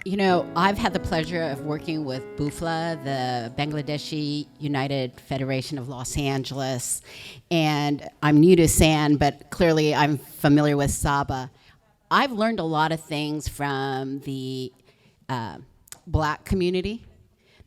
You know, I've had the pleasure of working with BUFLA, the Bangladeshi United Federation of Los Angeles, and I'm new to SAN, but clearly I'm familiar with SABA. I've learned a lot of things from the Black community.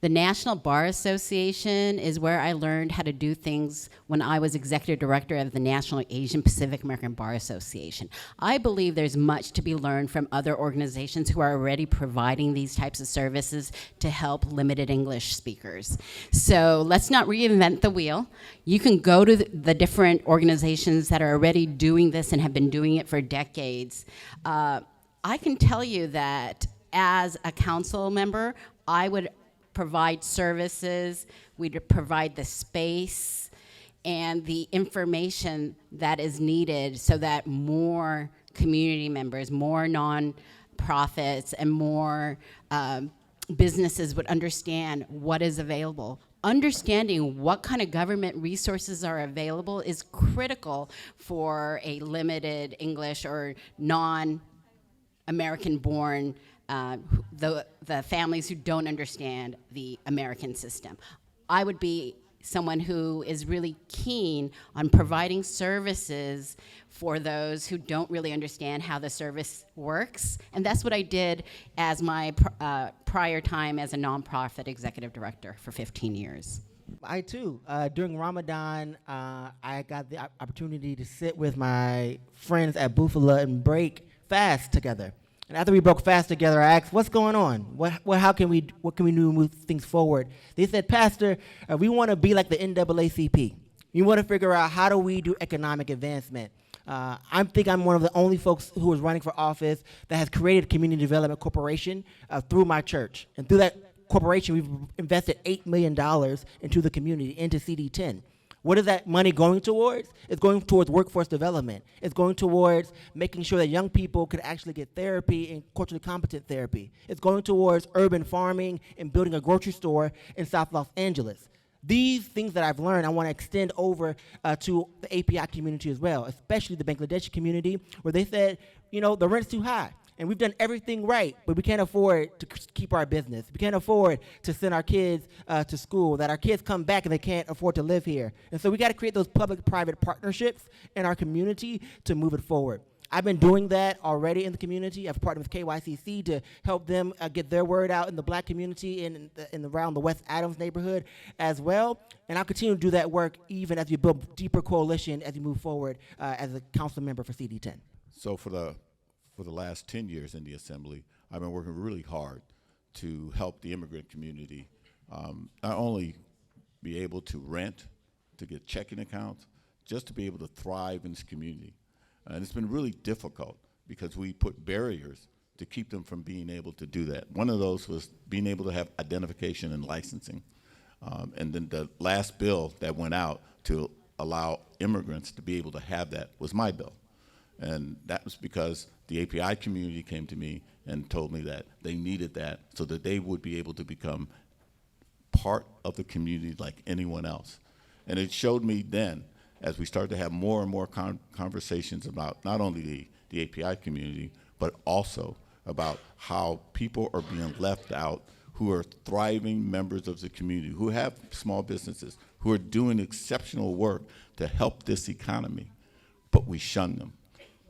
The National Bar Association is where I learned how to do things when I was executive director of the National Asian Pacific American Bar Association. I believe there's much to be learned from other organizations who are already providing these types of services to help limited English speakers. So let's not reinvent the wheel. You can go to the different organizations that are already doing this and have been doing it for decades. I can tell you that as a council member, I would provide services, we'd provide the space and the information that is needed so that more community members, more nonprofits, and more businesses would understand what is available. Understanding what kind of government resources are available is critical for a limited English or non-American born the families who don't understand the American system. I would be someone who is really keen on providing services for those who don't really understand how the service works. And that's what I did as my prior time as a nonprofit executive director for 15 years. I too, during Ramadan, I got the opportunity to sit with my friends at Buffalo and break fast together. And after we broke fast together, I asked, "What's going on? What can we do to move things forward?" They said, "Pastor, we want to be like the NAACP. We want to figure out how do we do economic advancement." I think I'm one of the only folks who is running for office that has created a community development corporation through my church, and through that corporation, we've invested $8 million into the community, into CD10. What is that money going towards? It's going towards workforce development. It's going towards making sure that young people could actually get therapy and culturally competent therapy. It's going towards urban farming and building a grocery store in South Los Angeles. These things that I've learned, I want to extend over to the API community as well, especially the Bangladeshi community, where they said, you know, the rent's too high. And we've done everything right, but we can't afford to keep our business. We can't afford to send our kids to school, that our kids come back and they can't afford to live here. And so we got to create those public-private partnerships in our community to move it forward. I've been doing that already in the community. I've partnered with KYCC to help them get their word out in the Black community and around the West Adams neighborhood as well. And I'll continue to do that work even as we build deeper coalition as we move forward as a council member for CD10. So for the last 10 years in the Assembly, I've been working really hard to help the immigrant community not only be able to rent, to get checking accounts, just to be able to thrive in this community. And it's been really difficult because we put barriers to keep them from being able to do that. One of those was being able to have identification and licensing. And then the last bill that went out to allow immigrants to be able to have that was my bill. And that was because the API community came to me and told me that they needed that so that they would be able to become part of the community like anyone else. And it showed me then, as we started to have more and more conversations about not only the API community, but also about how people are being left out who are thriving members of the community, who have small businesses, who are doing exceptional work to help this economy, but we shun them.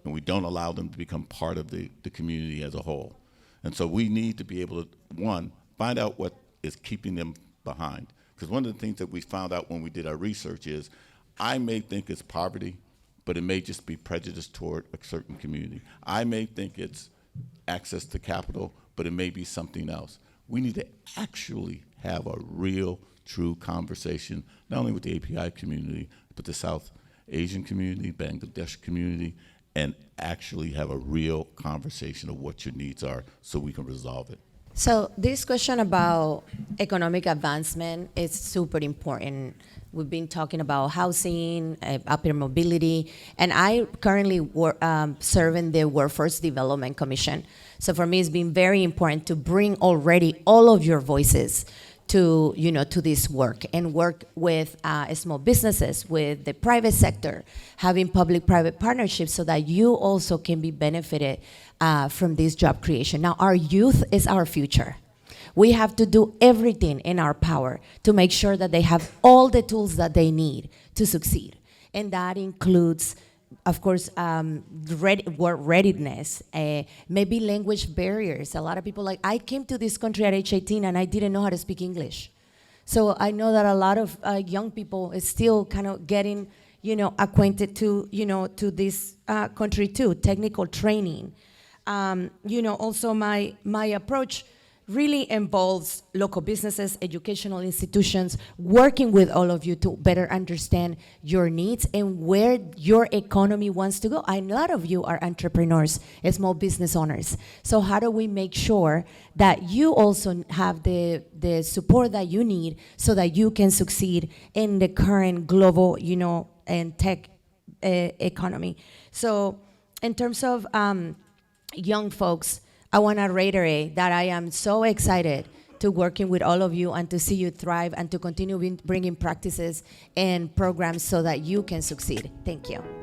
And we don't allow them to become part of the community as a whole. And so we need to be able to, one, find out what is keeping them behind. Because one of the things that we found out when we did our research is, I may think it's poverty, but it may just be prejudice toward a certain community. I may think it's access to capital, but it may be something else. We need to actually have a real, true conversation, not only with the API community, but the South Asian community, Bangladesh community, and actually have a real conversation of what your needs are so we can resolve it. So this question about economic advancement is super important. We've been talking about housing, upper mobility, and I currently serve in the Workforce Development Commission. So for me, it's been very important to bring already all of your voices to to this work and work with small businesses, with the private sector, having public-private partnerships so that you also can be benefited from this job creation. Now, our youth is our future. We have to do everything in our power to make sure that they have all the tools that they need to succeed. And that includes, of course, work readiness, maybe language barriers. A lot of people I came to this country at age 18 and I didn't know how to speak English. So I know that a lot of young people is still kind of getting, acquainted to, to this country too, technical training. Also my approach really involves local businesses, educational institutions, working with all of you to better understand your needs and where your economy wants to go. A lot of you are entrepreneurs, small business owners. So how do we make sure that you also have the support that you need so that you can succeed in the current global, and tech economy? So in terms of young folks, I want to reiterate that I am so excited to working with all of you and to see you thrive and to continue bringing practices and programs so that you can succeed. Thank you.